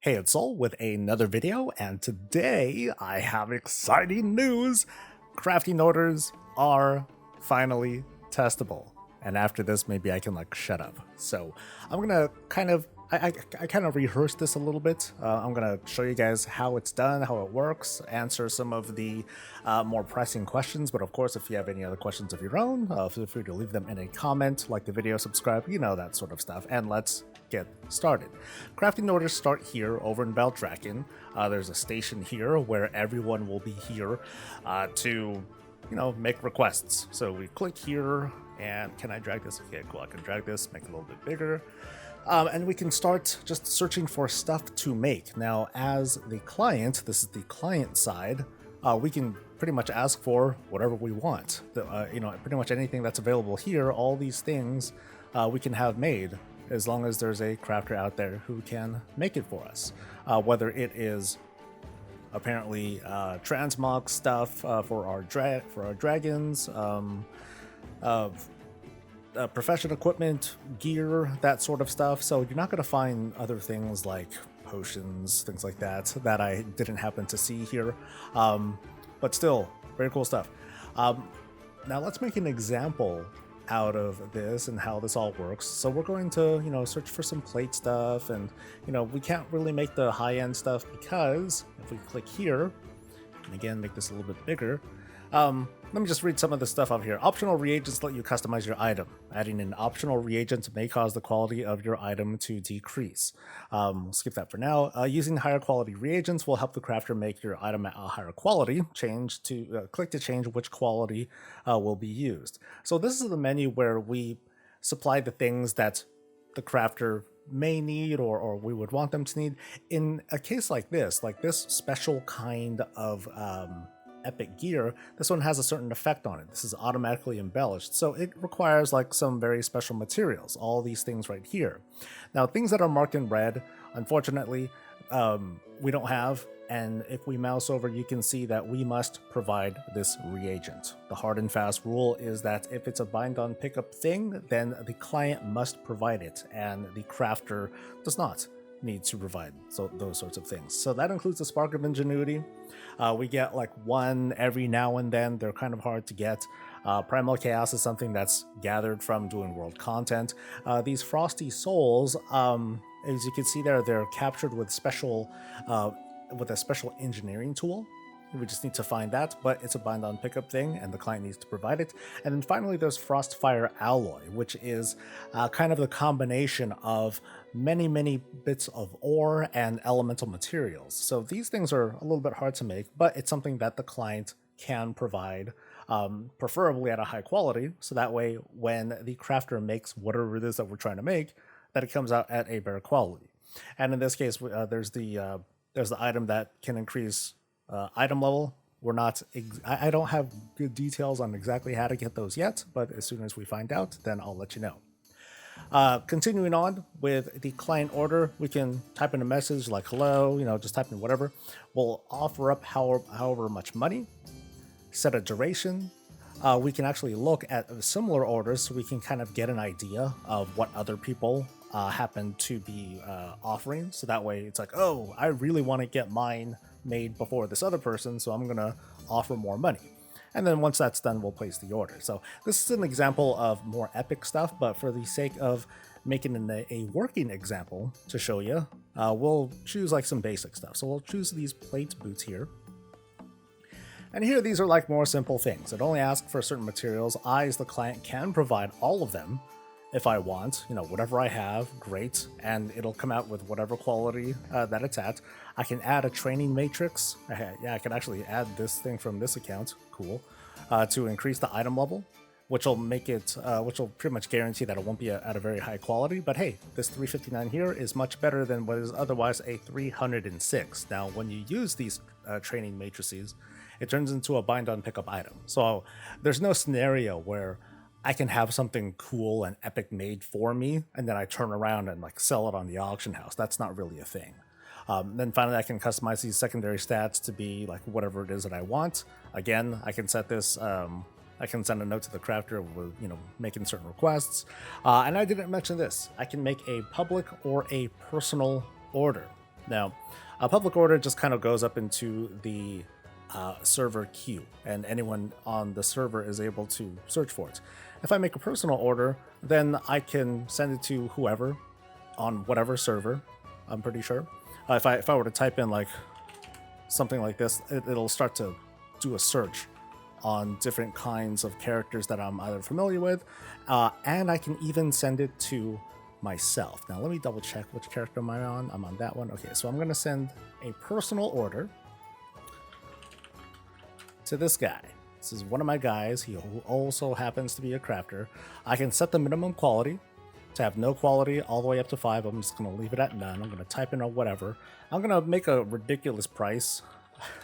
Hey, it's Soul with another video, and today I have exciting news. Crafting orders are finally testable. And after this, maybe I can shut up. So I'm gonna I kind of rehearsed this a little bit. I'm gonna show you guys how it's done, how it works, answer some of the more pressing questions. But of course, if you have any other questions of your own, feel free to leave them in a comment, like the video, subscribe, that sort of stuff. And let's get started. Crafting orders start here over in Beldraken. There's a station here where everyone will be here to make requests. So we click here, and can I drag this? Okay, cool. I can drag this, make it a little bit bigger. And we can start just searching for stuff to make. Now, as the client, this is the client side, we can pretty much ask for whatever we want. Pretty much anything that's available here, all these things we can have made as long as there's a crafter out there who can make it for us. Whether it is apparently transmog stuff for our dragons, profession equipment, gear, that sort of stuff. So you're not going to find other things like potions, things like that I didn't happen to see here. But still, very cool stuff. Now let's make an example out of this and how this all works. So we're going to, search for some plate stuff, and we can't really make the high-end stuff because if we click here, and again make this a little bit bigger, let me just read some of the stuff up here. Optional reagents let you customize your item. Adding an optional reagent may cause the quality of your item to decrease. We'll skip that for now. Using higher quality reagents will help the crafter make your item at a higher quality. Click to change which quality will be used. So this is the menu where we supply the things that the crafter may need or we would want them to need. In a case like this special kind of epic gear, this one has a certain effect on it. This is automatically embellished, so it requires some very special materials, all these things right here. Now, things that are marked in red, unfortunately, we don't have, and if we mouse over, you can see that we must provide this reagent. The hard and fast rule is that if it's a bind on pickup thing, then the client must provide it, and the crafter does not need to provide those sorts of things. So that includes the Spark of Ingenuity. We get one every now and then. They're kind of hard to get. Primal Chaos is something that's gathered from doing world content. These Frosty Souls, as you can see there, they're captured with a special engineering tool. We just need to find that, but it's a bind on pickup thing, and the client needs to provide it. And then finally, there's Frostfire Alloy, which is kind of the combination of many bits of ore and elemental materials. So these things are a little bit hard to make, but it's something that the client can provide, preferably at a high quality, so that way when the crafter makes whatever it is that we're trying to make, that it comes out at a better quality. And in this case, there's the item that can increase item level. I don't have good details on exactly how to get those yet, but as soon as we find out, then I'll let you know. Continuing on with the client order, we can type in a message like hello, just type in whatever. We'll offer up however much money, set a duration. We can actually look at similar orders so we can kind of get an idea of what other people happen to be offering. So that way it's like, oh, I really want to get mine made before this other person, so I'm gonna offer more money. And then once that's done, we'll place the order. So this is an example of more epic stuff, but for the sake of making a working example to show you, we'll choose some basic stuff. So we'll choose these plate boots here. And here, these are more simple things. It only asks for certain materials. I, as the client, can provide all of them if I want, whatever I have, great, and it'll come out with whatever quality that it's at. I can add a training matrix. I can actually add this thing from this account, cool, to increase the item level, which will make it, which will pretty much guarantee that it won't be at a very high quality. But hey, this 359 here is much better than what is otherwise a 306. Now, when you use these training matrices, it turns into a bind on pickup item. So there's no scenario where I can have something cool and epic made for me, and then I turn around and sell it on the auction house. That's not really a thing. Then finally, I can customize these secondary stats to be whatever it is that I want. Again, I can set this. I can send a note to the crafter with making certain requests. And I didn't mention this. I can make a public or a personal order. Now, a public order just kind of goes up into the server queue, and anyone on the server is able to search for it. If I make a personal order, then I can send it to whoever on whatever server, I'm pretty sure. If I were to type in like something like this, it'll start to do a search on different kinds of characters that I'm either familiar with, and I can even send it to myself. Now let me double check which character am I on. I'm on that one. Okay, so I'm going to send a personal order to this guy. This is one of my guys. He also happens to be a crafter. I can set the minimum quality to have no quality all the way up to 5. I'm just going to leave it at none. I'm going to type in or whatever. I'm going to make a ridiculous price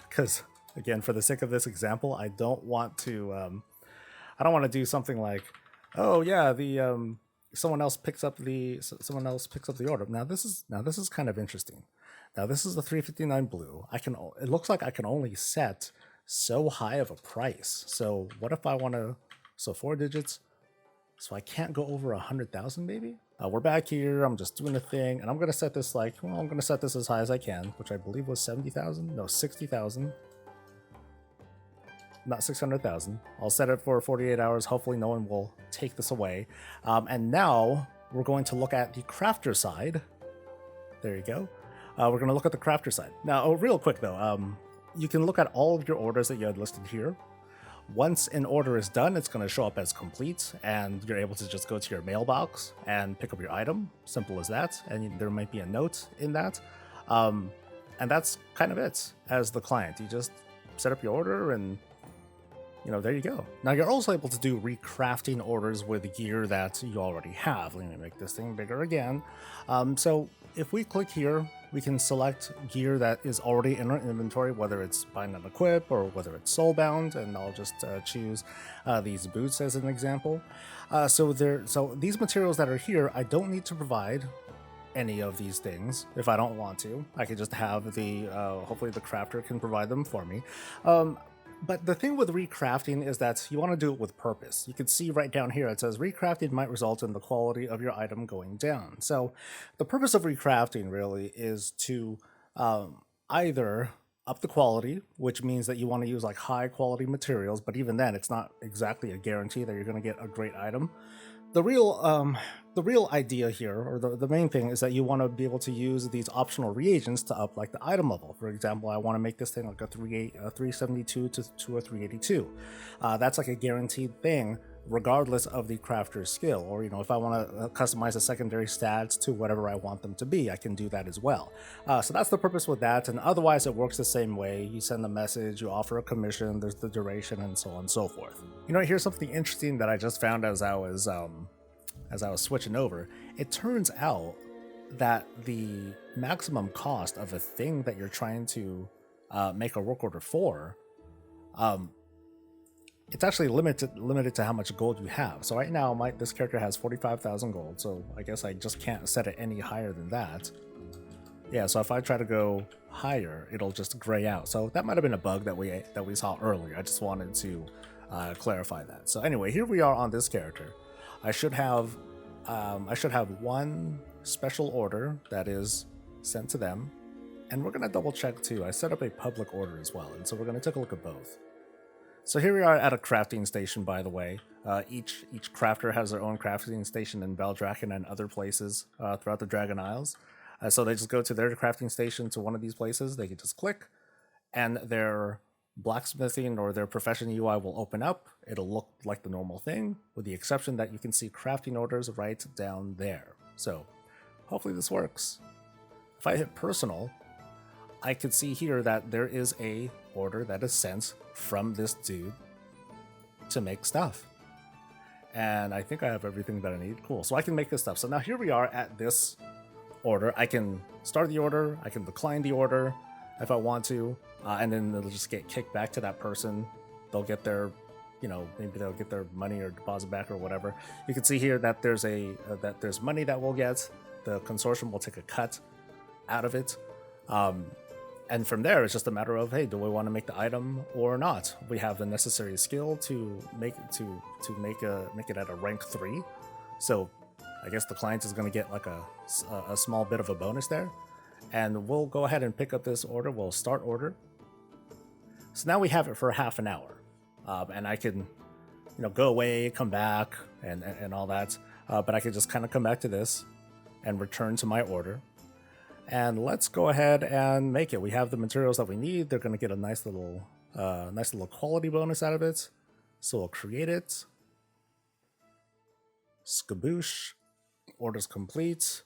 because, again, for the sake of this example, I don't want to do something like, oh yeah, the someone else picks up the order. Now this is kind of interesting. Now this is the 359 blue. It looks like I can only set so high of a price. So what if I want to, so 4 digits, so I can't go over 100,000 maybe? We're back here, I'm just doing a thing, and I'm going to set this I'm going to set this as high as I can, which I believe was 70,000, no, 60,000. Not 600,000. I'll set it for 48 hours. Hopefully no one will take this away. And now we're going to look at the crafter side. There you go. We're going to look at the crafter side. Now, real quick though, you can look at all of your orders that you had listed here. Once an order is done, it's going to show up as complete, and you're able to just go to your mailbox and pick up your item. Simple as that. And there might be a note in that. And that's kind of it as the client. You just set up your order and there you go. Now you're also able to do recrafting orders with gear that you already have. Let me make this thing bigger again. So if we click here, we can select gear that is already in our inventory, whether it's bind and equip or whether it's soulbound, and I'll just choose these boots as an example. So these materials that are here, I don't need to provide any of these things if I don't want to. I could just have the hopefully the crafter can provide them for me. But the thing with recrafting is that you want to do it with purpose. You can see right down here, it says recrafting might result in the quality of your item going down. So the purpose of recrafting really is to either up the quality, which means that you want to use like high quality materials, but even then it's not exactly a guarantee that you're going to get a great item. The real idea here, or the main thing, is that you want to be able to use these optional reagents to up like the item level. For example, I want to make this thing like a 372 to a 382. That's like a guaranteed thing regardless of the crafter's skill. Or if I want to customize the secondary stats to whatever I want them to be, I can do that as well. So that's the purpose with that, and otherwise it works the same way. You send a message, you offer a commission, there's the duration, and so on and so forth. Here's something interesting that I just found as I was switching over. It turns out that the maximum cost of a thing that you're trying to make a work order for, it's actually limited to how much gold you have. So right now, this character has 45,000 gold, so I guess I just can't set it any higher than that. Yeah, so if I try to go higher, it'll just gray out. So that might have been a bug that we saw earlier. I just wanted to clarify that. So anyway, here we are on this character. I should have one special order that is sent to them, and we're gonna double check too. I set up a public order as well, and so we're gonna take a look at both. So here we are at a crafting station, by the way. Each crafter has their own crafting station in Beldraken and other places throughout the Dragon Isles. So they just go to their crafting station to one of these places. They can just click, and their blacksmithing or their profession UI will open up. It'll look like the normal thing, with the exception that you can see crafting orders right down there. So hopefully this works. If I hit personal, I can see here that there is a order that is sent from this dude to make stuff. And I think I have everything that I need. Cool. So I can make this stuff. So now here we are at this order. I can start the order. I can decline the order if I want to. And then it'll just get kicked back to that person. They'll get their, maybe they'll get their money or deposit back or whatever. You can see here that there's there's money that we'll get. The consortium will take a cut out of it. And from there, it's just a matter of, hey, do we want to make the item or not? We have the necessary skill to make it at a rank 3. So I guess the client is going to get like a small bit of a bonus there. and we'll go ahead and pick up this order. We'll start order. So now we have it for half an hour, and I can, go away, come back, and all that. But I could just kind of come back to this and return to my order. And let's go ahead and make it. We have the materials that we need. They're going to get a nice little quality bonus out of it. So we'll create it. Skaboosh. Orders complete.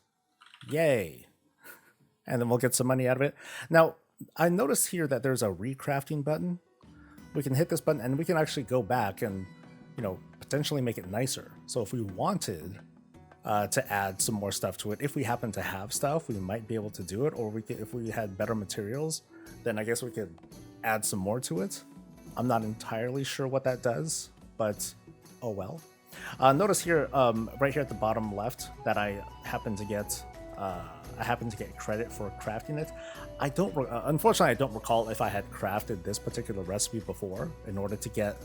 Yay. And then we'll get some money out of it. Now, I noticed here that there's a recrafting button. We can hit this button and we can actually go back and, potentially make it nicer. So if we wanted to add some more stuff to it, if we happen to have stuff, we might be able to do it. Or if we had better materials, then I guess we could add some more to it. I'm not entirely sure what that does, but oh well. Notice here, right here at the bottom left, that I happen to get credit for crafting it. Unfortunately, I don't recall if I had crafted this particular recipe before in order to get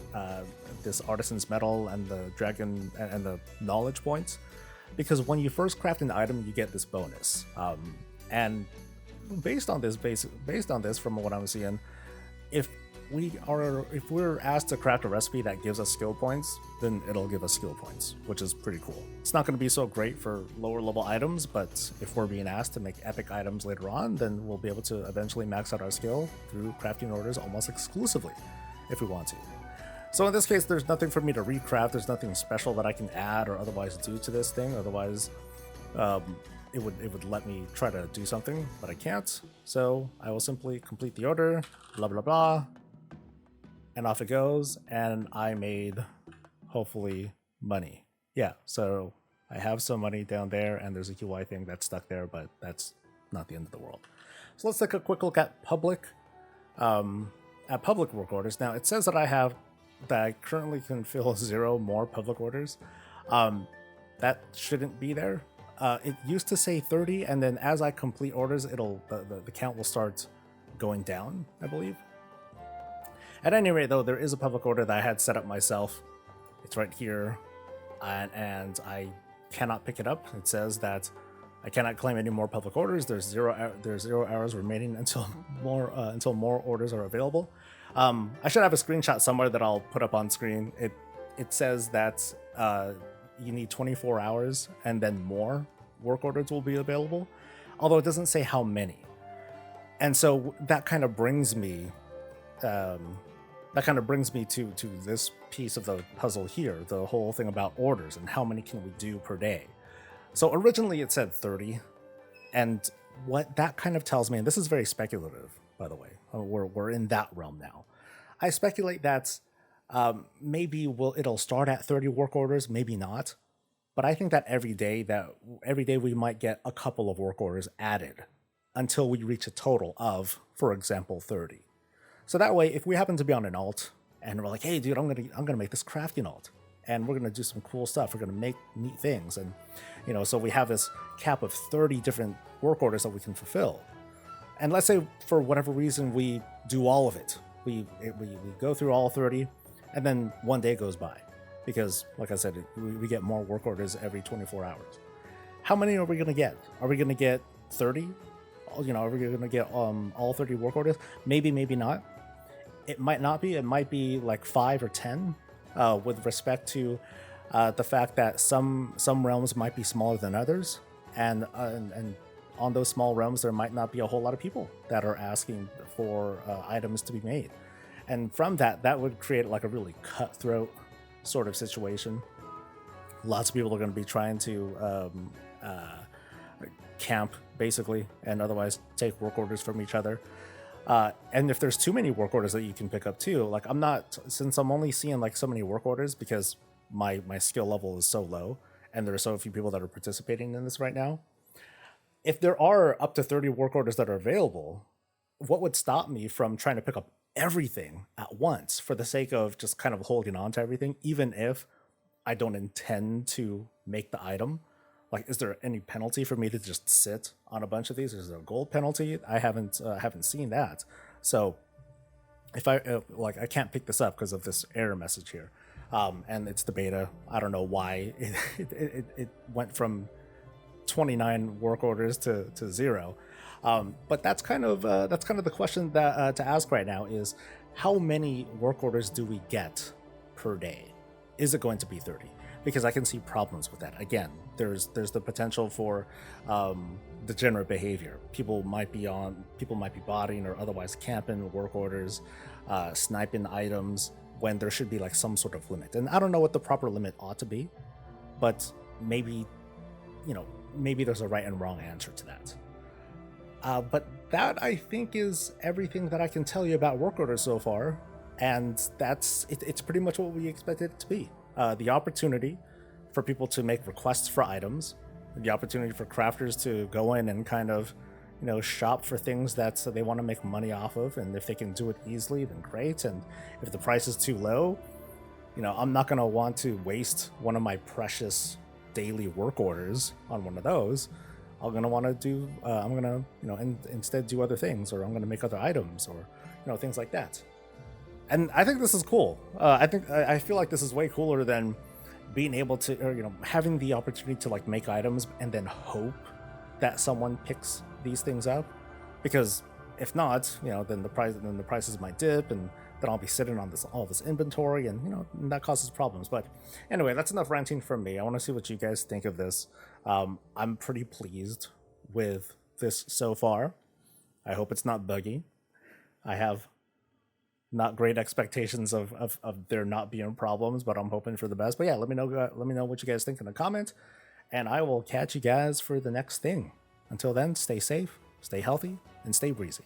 this artisan's medal and the dragon and the knowledge points, because when you first craft an item, you get this bonus. And based on this, from what I'm seeing, if we're asked to craft a recipe that gives us skill points, then it'll give us skill points, which is pretty cool. It's not going to be so great for lower level items, but if we're being asked to make epic items later on, then we'll be able to eventually max out our skill through crafting orders almost exclusively if we want to. So in this case, there's nothing for me to recraft. There's nothing special that I can add or otherwise do to this thing. Otherwise, it would let me try to do something, but I can't. So I will simply complete the order, blah, blah, blah. And off it goes, and I made, hopefully, money. Yeah, so I have some money down there, and there's a UI thing that's stuck there, but that's not the end of the world. So let's take a quick look at public work orders. Now, it says that I currently can fill 0 more public orders. That shouldn't be there. It used to say 30, and then as I complete orders, the count will start going down, I believe. At any rate, though, there is a public order that I had set up myself. It's right here, and I cannot pick it up. It says that I cannot claim any more public orders. There's 0 hours remaining until more orders are available. I should have a screenshot somewhere that I'll put up on screen. It says that you need 24 hours and then more work orders will be available, although it doesn't say how many. And so that kind of brings me to this piece of the puzzle here, the whole thing about orders and how many can we do per day. So originally it said 30, and what that kind of tells me, and this is very speculative, by the way, we're in that realm now. I speculate that maybe it'll start at 30 work orders, maybe not, but I think that every day we might get a couple of work orders added until we reach a total of, for example, 30. So that way, if we happen to be on an alt and we're like, hey, dude, I'm gonna make this crafting alt, and we're gonna do some cool stuff. We're gonna make neat things, and so we have this cap of 30 different work orders that we can fulfill. And let's say for whatever reason we do all of it, we go through all 30, and then one day goes by, because like I said, we get more work orders every 24 hours. How many are we gonna get? Are we gonna get 30? Are we gonna get all 30 work orders? Maybe not. It might not be. It might be like 5 or 10, with respect to the fact that some realms might be smaller than others, and on those small realms there might not be a whole lot of people that are asking for items to be made, and from that would create like a really cutthroat sort of situation. Lots of people are going to be trying to camp basically, and otherwise take work orders from each other. And if there's too many work orders that you can pick up too, like since I'm only seeing like so many work orders because my skill level is so low and there are so few people that are participating in this right now. If there are up to 30 work orders that are available, what would stop me from trying to pick up everything at once for the sake of just kind of holding on to everything, even if I don't intend to make the item? Like, is there any penalty for me to just sit on a bunch of these? Is there a gold penalty? I haven't seen that. So if I can't pick this up because of this error message here, and it's the beta. I don't know why it went from 29 work orders to 0. But that's kind of the question that to ask right now is, how many work orders do we get per day? Is it going to be 30? Because I can see problems with that. Again, there's the potential for degenerate behavior. People might be botting or otherwise camping work orders, sniping items when there should be like some sort of limit. And I don't know what the proper limit ought to be, but maybe there's a right and wrong answer to that. But that, I think, is everything that I can tell you about work orders so far, and that's it. It's pretty much what we expected it to be. The opportunity for people to make requests for items, the opportunity for crafters to go in and kind of, shop for things that they want to make money off of, and if they can do it easily, then great. And if the price is too low, I'm not going to want to waste one of my precious daily work orders on one of those. I'm gonna want to do. I'm gonna, instead do other things, or I'm gonna make other items, or things like that. And I think this is cool. I feel like this is way cooler than being able to, or having the opportunity to like make items and then hope that someone picks these things up. Because if not, then the prices might dip, and then I'll be sitting on all this inventory, and and that causes problems. But anyway, that's enough ranting from me. I want to see what you guys think of this. I'm pretty pleased with this so far. I hope it's not buggy. I have not great expectations of there not being problems, but I'm hoping for the best. But yeah, let me know what you guys think in the comment, and I will catch you guys for the next thing. Until then, stay safe, stay healthy, and stay breezy.